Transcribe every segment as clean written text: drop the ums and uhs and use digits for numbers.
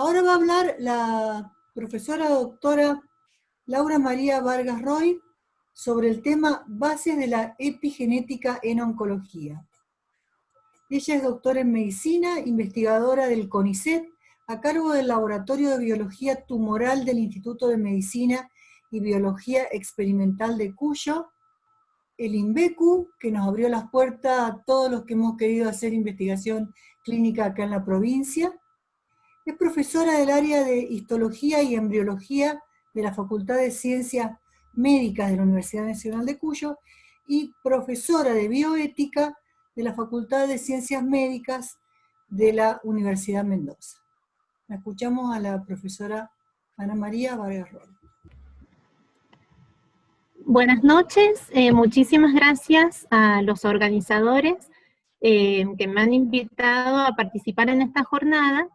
Ahora va a hablar la profesora doctora Laura María Vargas Roy sobre el tema Bases de la epigenética en oncología. Ella es doctora en medicina, investigadora del CONICET, a cargo del Laboratorio de Biología Tumoral del Instituto de Medicina y Biología Experimental de Cuyo, el INVECU, que nos abrió las puertas a todos los que hemos querido hacer investigación clínica acá en la provincia. Es profesora del área de Histología y Embriología de la Facultad de Ciencias Médicas de la Universidad Nacional de Cuyo y profesora de Bioética de la Facultad de Ciencias Médicas de la Universidad Mendoza. La escuchamos a la profesora Ana María Vargas Roy. Buenas noches, muchísimas gracias a los organizadores que me han invitado a participar en esta jornada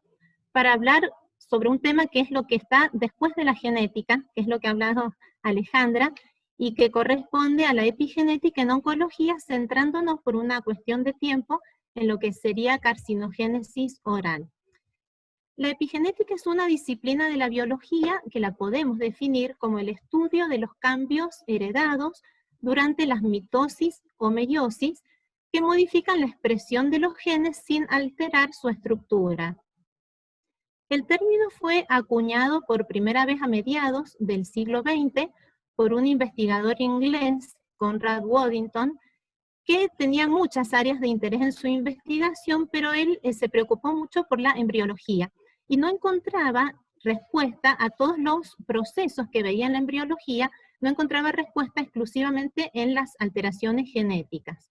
para hablar sobre un tema que es lo que está después de la genética, que es lo que ha hablado Alejandra, y que corresponde a la epigenética en oncología, centrándonos por una cuestión de tiempo en lo que sería carcinogénesis oral. La epigenética es una disciplina de la biología que la podemos definir como el estudio de los cambios heredados durante las mitosis o meiosis que modifican la expresión de los genes sin alterar su estructura. El término fue acuñado por primera vez a mediados del siglo XX por un investigador inglés, Conrad Waddington, que tenía muchas áreas de interés en su investigación, pero él se preocupó mucho por la embriología y no encontraba respuesta a todos los procesos que veía en la embriología, no encontraba respuesta exclusivamente en las alteraciones genéticas.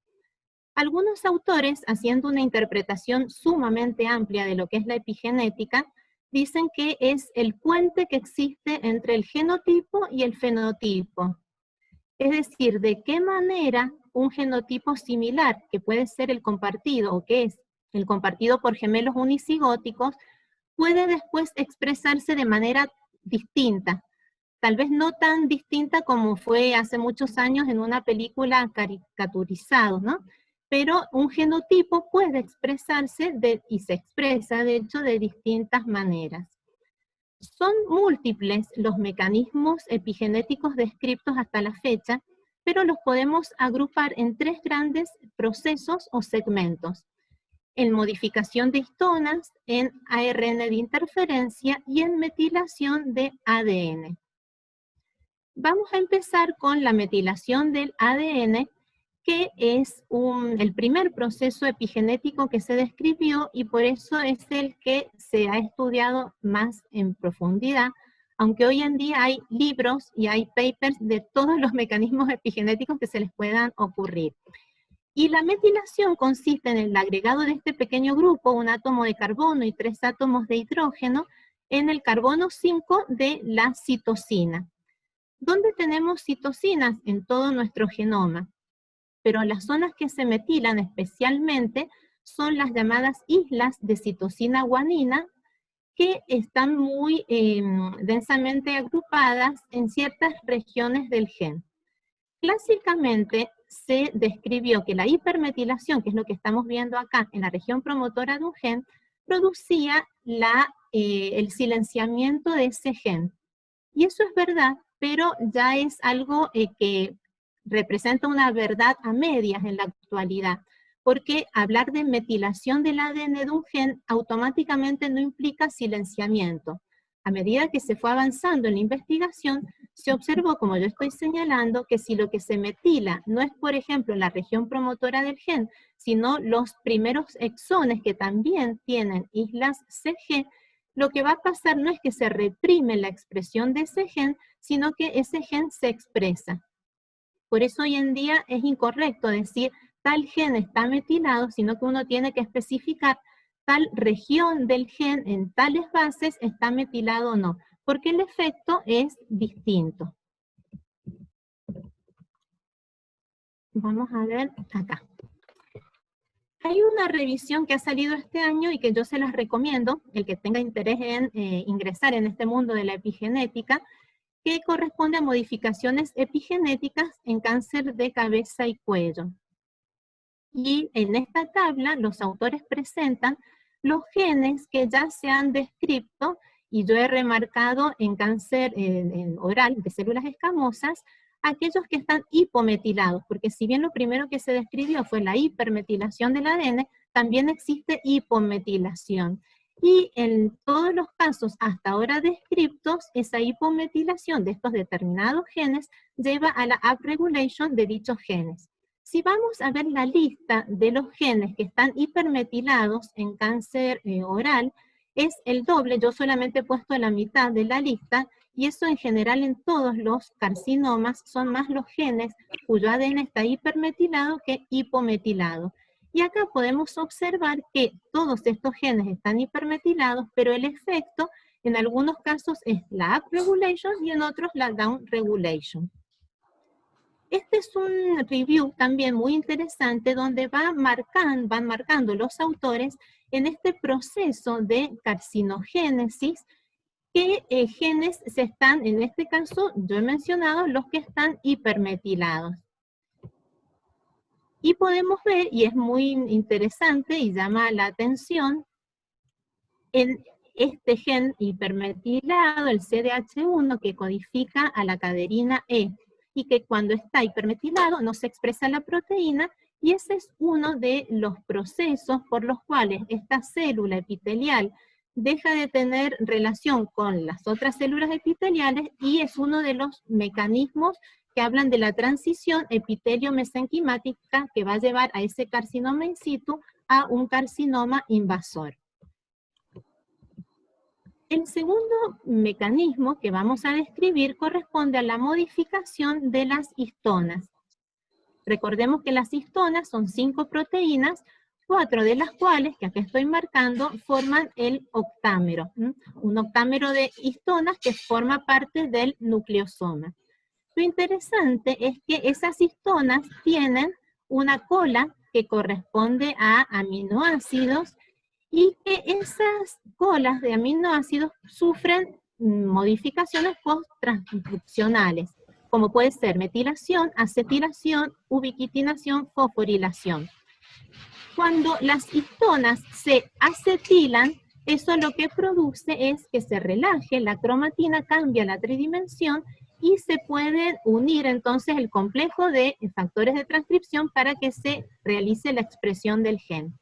Algunos autores, haciendo una interpretación sumamente amplia de lo que es la epigenética, dicen que es el puente que existe entre el genotipo y el fenotipo. Es decir, de qué manera un genotipo similar, que puede ser el compartido, o que es el compartido por gemelos unicigóticos, puede después expresarse de manera distinta. Tal vez no tan distinta como fue hace muchos años en una película caricaturizado, ¿no? Pero un genotipo puede expresarse, y se expresa de hecho de distintas maneras. Son múltiples los mecanismos epigenéticos descritos hasta la fecha, pero los podemos agrupar en tres grandes procesos o segmentos: en modificación de histonas, en ARN de interferencia y en metilación de ADN. Vamos a empezar con la metilación del ADN, que es el primer proceso epigenético que se describió y por eso es el que se ha estudiado más en profundidad, aunque hoy en día hay libros y hay papers de todos los mecanismos epigenéticos que se les puedan ocurrir. Y la metilación consiste en el agregado de este pequeño grupo, un átomo de carbono y 3 átomos de hidrógeno, en el carbono 5 de la citosina. ¿Dónde tenemos citosinas? En todo nuestro genoma. Pero las zonas que se metilan especialmente son las llamadas islas de citosina guanina, que están muy densamente agrupadas en ciertas regiones del gen. Clásicamente se describió que la hipermetilación, que es lo que estamos viendo acá en la región promotora de un gen, producía el silenciamiento de ese gen. Y eso es verdad, pero ya es algo que representa una verdad a medias en la actualidad, porque hablar de metilación del ADN de un gen automáticamente no implica silenciamiento. A medida que se fue avanzando en la investigación, se observó, como yo estoy señalando, que si lo que se metila no es, por ejemplo, la región promotora del gen, sino los primeros exones que también tienen islas CG, lo que va a pasar no es que se reprime la expresión de ese gen, sino que ese gen se expresa. Por eso hoy en día es incorrecto decir tal gen está metilado, sino que uno tiene que especificar tal región del gen en tales bases está metilado o no, porque el efecto es distinto. Vamos a ver acá. Hay una revisión que ha salido este año y que yo se las recomiendo, el que tenga interés en ingresar en este mundo de la epigenética, que corresponde a modificaciones epigenéticas en cáncer de cabeza y cuello. Y en esta tabla los autores presentan los genes que ya se han descrito, y yo he remarcado en cáncer en oral de células escamosas, aquellos que están hipometilados, porque si bien lo primero que se describió fue la hipermetilación del ADN, también existe hipometilación. Y en todos los casos hasta ahora descritos, esa hipometilación de estos determinados genes lleva a la upregulation de dichos genes. Si vamos a ver la lista de los genes que están hipermetilados en cáncer oral, es el doble. Yo solamente he puesto la mitad de la lista, y eso en general en todos los carcinomas son más los genes cuyo ADN está hipermetilado que hipometilado. Y acá podemos observar que todos estos genes están hipermetilados, pero el efecto en algunos casos es la upregulation y en otros la downregulation. Este es un review también muy interesante donde van marcando los autores en este proceso de carcinogénesis qué genes se están, en este caso yo he mencionado los que están hipermetilados. Y podemos ver, y es muy interesante y llama la atención, en este gen hipermetilado, el CDH1, que codifica a la caderina E, y que cuando está hipermetilado no se expresa la proteína, y ese es uno de los procesos por los cuales esta célula epitelial deja de tener relación con las otras células epiteliales, y es uno de los mecanismos que hablan de la transición epitelio-mesenquimática que va a llevar a ese carcinoma in situ a un carcinoma invasor. El segundo mecanismo que vamos a describir corresponde a la modificación de las histonas. Recordemos que las histonas son 5 proteínas, 4 de las cuales, que acá estoy marcando, forman el octámero. Un octámero de histonas que forma parte del nucleosoma. Lo interesante es que esas histonas tienen una cola que corresponde a aminoácidos, y que esas colas de aminoácidos sufren modificaciones post-transcripcionales, como puede ser metilación, acetilación, ubiquitinación, fosforilación. Cuando las histonas se acetilan, eso lo que produce es que se relaje, la cromatina cambia la tridimensión y se puede unir entonces el complejo de factores de transcripción para que se realice la expresión del gen.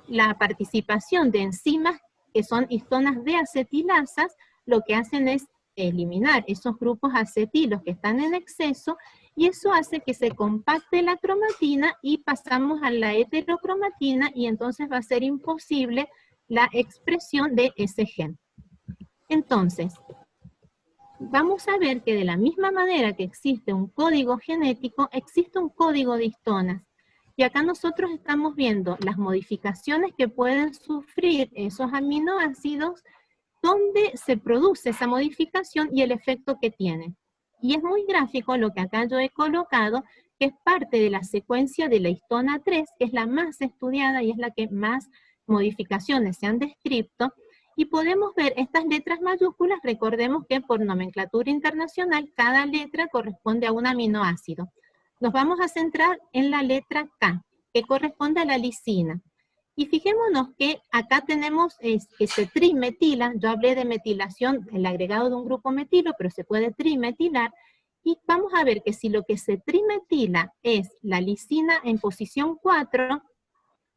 La participación de enzimas que son histonas deacetilasas, lo que hacen es eliminar esos grupos acetilos que están en exceso, y eso hace que se compacte la cromatina y pasamos a la heterocromatina, y entonces va a ser imposible la expresión de ese gen. Entonces, vamos a ver que de la misma manera que existe un código genético, existe un código de histonas. Y acá nosotros estamos viendo las modificaciones que pueden sufrir esos aminoácidos, dónde se produce esa modificación y el efecto que tiene. Y es muy gráfico lo que acá yo he colocado, que es parte de la secuencia de la histona 3, que es la más estudiada y es la que más modificaciones se han descrito. Y podemos ver estas letras mayúsculas. Recordemos que por nomenclatura internacional cada letra corresponde a un aminoácido. Nos vamos a centrar en la letra K, que corresponde a la lisina. Y fijémonos que acá tenemos que se trimetila. Yo hablé de metilación, el agregado de un grupo metilo, pero se puede trimetilar. Y vamos a ver que si lo que se trimetila es la lisina en posición 4,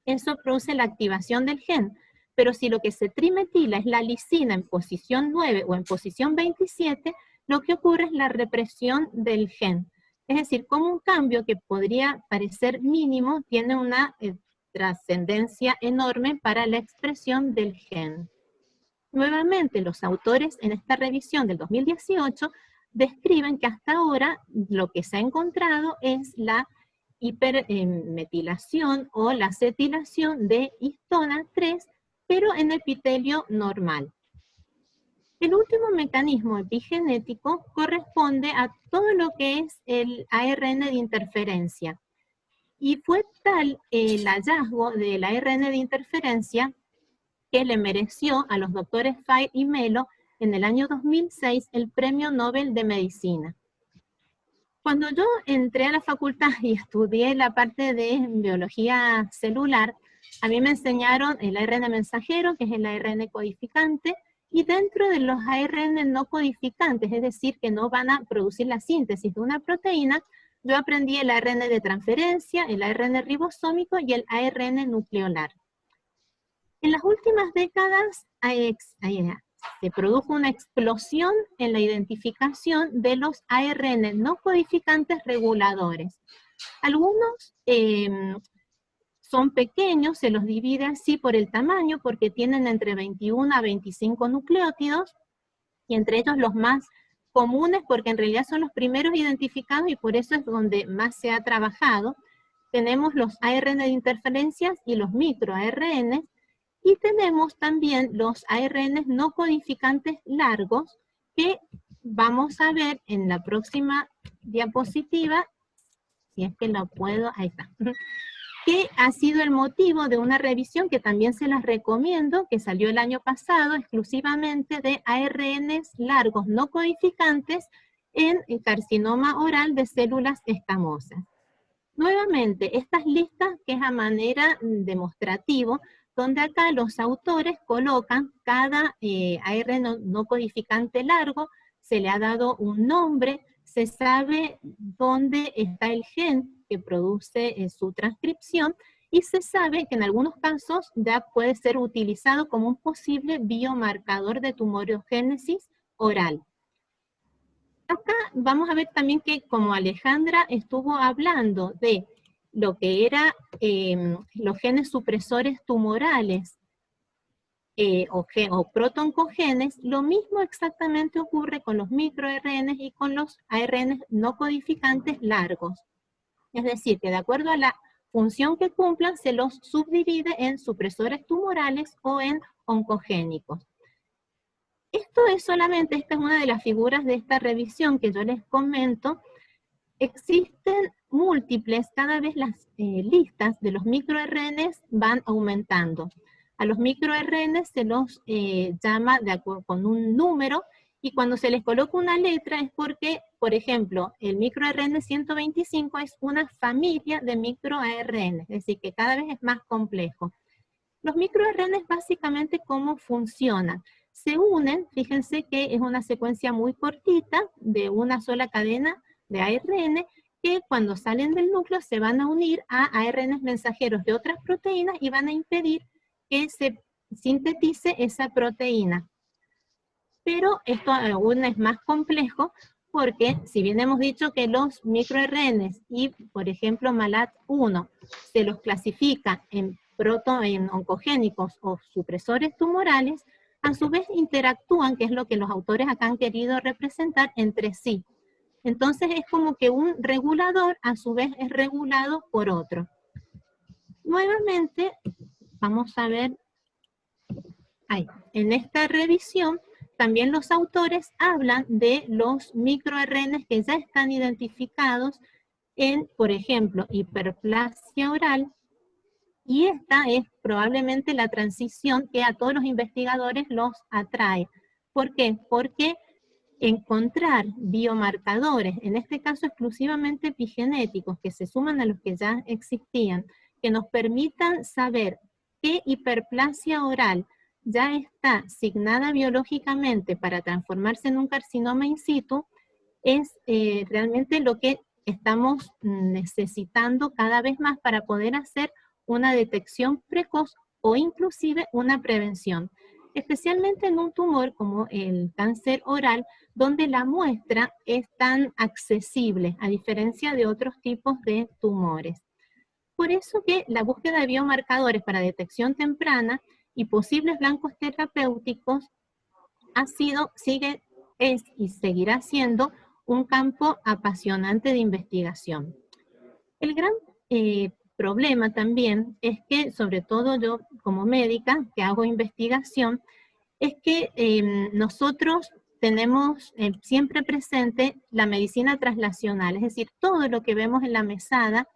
eso produce la activación del gen. Pero si lo que se trimetila es la lisina en posición 9 o en posición 27, lo que ocurre es la represión del gen. Es decir, como un cambio que podría parecer mínimo tiene una trascendencia enorme para la expresión del gen. Nuevamente, los autores en esta revisión del 2018 describen que hasta ahora lo que se ha encontrado es la hipermetilación o la acetilación de histona 3, pero en epitelio normal. El último mecanismo epigenético corresponde a todo lo que es el ARN de interferencia. Y fue tal el hallazgo del ARN de interferencia que le mereció a los doctores Fay y Melo en el año 2006 el Premio Nobel de Medicina. Cuando yo entré a la facultad y estudié la parte de biología celular, a mí me enseñaron el ARN mensajero, que es el ARN codificante, y dentro de los ARN no codificantes, es decir, que no van a producir la síntesis de una proteína, yo aprendí el ARN de transferencia, el ARN ribosómico y el ARN nucleolar. En las últimas décadas se produjo una explosión en la identificación de los ARN no codificantes reguladores. Algunos son pequeños, se los divide así por el tamaño, porque tienen entre 21 a 25 nucleótidos, y entre ellos los más comunes, porque en realidad son los primeros identificados y por eso es donde más se ha trabajado. Tenemos los ARN de interferencias y los microARN, y tenemos también los ARN no codificantes largos, que vamos a ver en la próxima diapositiva, si es que lo puedo, ahí está, que ha sido el motivo de una revisión que también se las recomiendo, que salió el año pasado exclusivamente de ARNs largos no codificantes en carcinoma oral de células escamosas. Nuevamente, estas listas, que es a manera demostrativo, donde acá los autores colocan cada ARN no codificante largo, se le ha dado un nombre, se sabe dónde está el gen que produce su transcripción, y se sabe que en algunos casos ya puede ser utilizado como un posible biomarcador de tumorogénesis oral. Acá vamos a ver también que, como Alejandra estuvo hablando de lo que era los genes supresores tumorales o protoncogenes, lo mismo exactamente ocurre con los microARN y con los ARN no codificantes largos. Es decir, que de acuerdo a la función que cumplan, se los subdivide en supresores tumorales o en oncogénicos. Esto es solamente, esta es una de las figuras de esta revisión que yo les comento. Existen múltiples, cada vez las listas de los microRNs van aumentando. A los microRNs se los llama de acuerdo con un número, y cuando se les coloca una letra es porque, por ejemplo, el microRN 125 es una familia de microARN, es decir, que cada vez es más complejo. Los microRNs básicamente, ¿cómo funcionan? Se unen, fíjense que es una secuencia muy cortita de una sola cadena de ARN, que cuando salen del núcleo se van a unir a ARNs mensajeros de otras proteínas y van a impedir que se sintetice esa proteína. Pero esto aún es más complejo, porque si bien hemos dicho que los microRNs y, por ejemplo, MALAT1 se los clasifica en oncogénicos o supresores tumorales, a su vez interactúan, que es lo que los autores acá han querido representar, entre sí. Entonces es como que un regulador a su vez es regulado por otro. Nuevamente, vamos a ver, ahí, en esta revisión, también los autores hablan de los microRNs que ya están identificados en, por ejemplo, hiperplasia oral, y esta es probablemente la transición que a todos los investigadores los atrae. ¿Por qué? Porque encontrar biomarcadores, en este caso exclusivamente epigenéticos, que se suman a los que ya existían, que nos permitan saber qué hiperplasia oral ya está asignada biológicamente para transformarse en un carcinoma in situ, es realmente lo que estamos necesitando cada vez más para poder hacer una detección precoz o inclusive una prevención, especialmente en un tumor como el cáncer oral, donde la muestra es tan accesible, a diferencia de otros tipos de tumores. Por eso que la búsqueda de biomarcadores para detección temprana y posibles blancos terapéuticos ha sido, es y seguirá siendo un campo apasionante de investigación. El gran problema también es que, sobre todo yo como médica que hago investigación, es que nosotros tenemos siempre presente la medicina traslacional, es decir, todo lo que vemos en la mesada,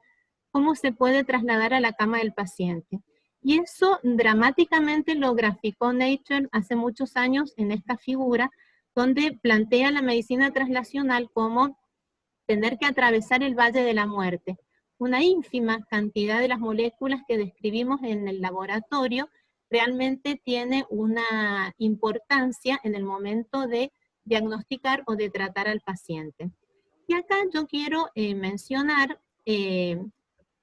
cómo se puede trasladar a la cama del paciente. Y eso dramáticamente lo graficó Nature hace muchos años en esta figura, donde plantea la medicina traslacional como tener que atravesar el valle de la muerte. una ínfima cantidad de las moléculas que describimos en el laboratorio realmente tiene una importancia en el momento de diagnosticar o de tratar al paciente. Y acá yo quiero mencionar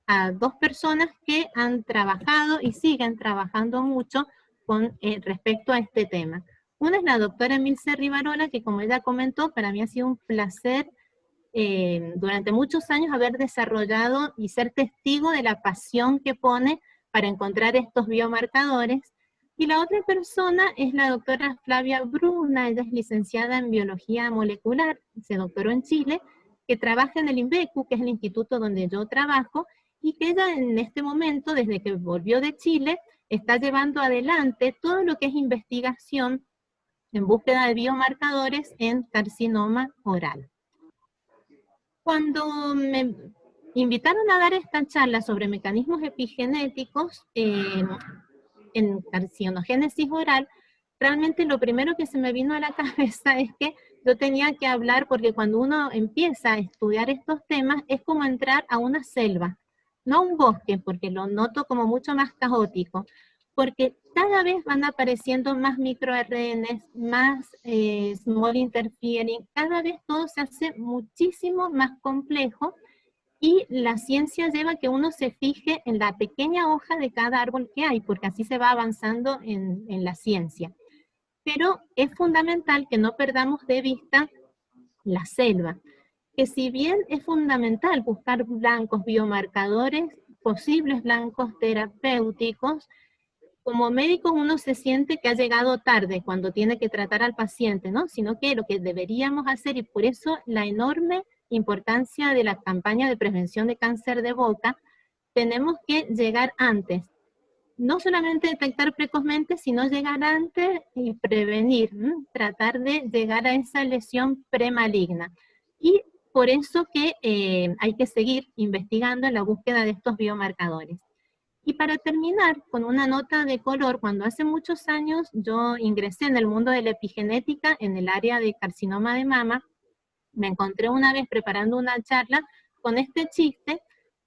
a dos personas que han trabajado y siguen trabajando mucho con respecto a este tema. Una es la doctora Emilce Rivarola, que como ella comentó, para mí ha sido un placer durante muchos años haber desarrollado y ser testigo de la pasión que pone para encontrar estos biomarcadores. Y la otra persona es la doctora Flavia Bruna, ella es licenciada en Biología Molecular, se doctoró en Chile, que trabaja en el INVECU, que es el instituto donde yo trabajo, y que ella en este momento, desde que volvió de Chile, está llevando adelante todo lo que es investigación en búsqueda de biomarcadores en carcinoma oral. Cuando me invitaron a dar esta charla sobre mecanismos epigenéticos en carcinogénesis oral, realmente lo primero que se me vino a la cabeza es que yo tenía que hablar, porque cuando uno empieza a estudiar estos temas es como entrar a una selva, no a un bosque, porque lo noto como mucho más caótico, porque cada vez van apareciendo más microRNAs, más small interfering, cada vez todo se hace muchísimo más complejo, y la ciencia lleva a que uno se fije en la pequeña hoja de cada árbol que hay, porque así se va avanzando en la ciencia. Pero es fundamental que no perdamos de vista la selva, que si bien es fundamental buscar blancos biomarcadores, posibles blancos terapéuticos, como médico uno se siente que ha llegado tarde cuando tiene que tratar al paciente, ¿no? Sino que lo que deberíamos hacer, y por eso la enorme importancia de la campaña de prevención de cáncer de boca, tenemos que llegar antes. No solamente detectar precozmente, sino llegar antes y prevenir, tratar de llegar a esa lesión premaligna. Y por eso que hay que seguir investigando en la búsqueda de estos biomarcadores. Y para terminar, con una nota de color, cuando hace muchos años yo ingresé en el mundo de la epigenética en el área de carcinoma de mama, me encontré una vez preparando una charla con este chiste.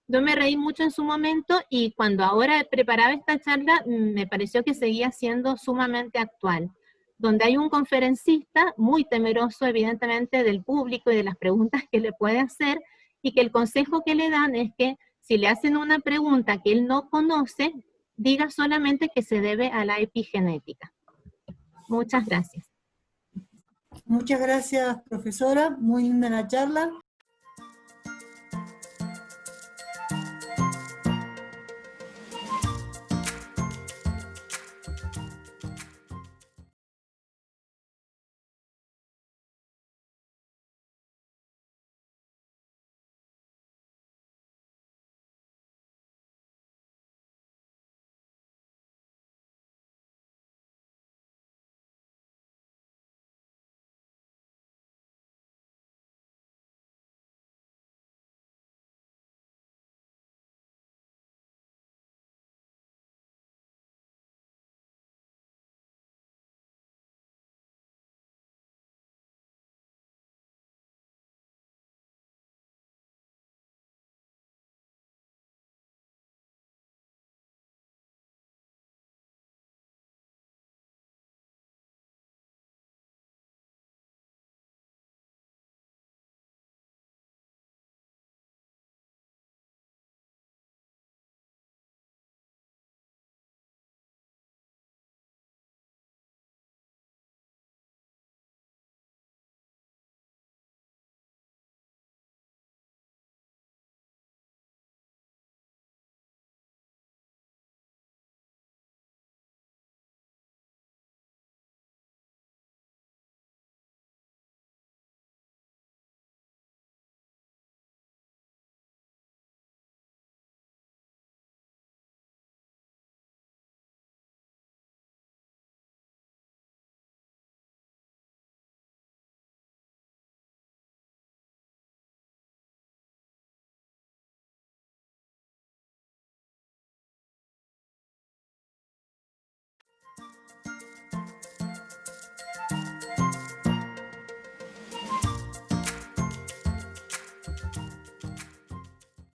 Yo me reí mucho en su momento, y cuando ahora preparaba esta charla me pareció que seguía siendo sumamente actual, donde hay un conferencista muy temeroso evidentemente del público y de las preguntas que le puede hacer, y que el consejo que le dan es que si le hacen una pregunta que él no conoce, diga solamente que se debe a la epigenética. Muchas gracias. Muchas gracias, profesora. Muy linda la charla.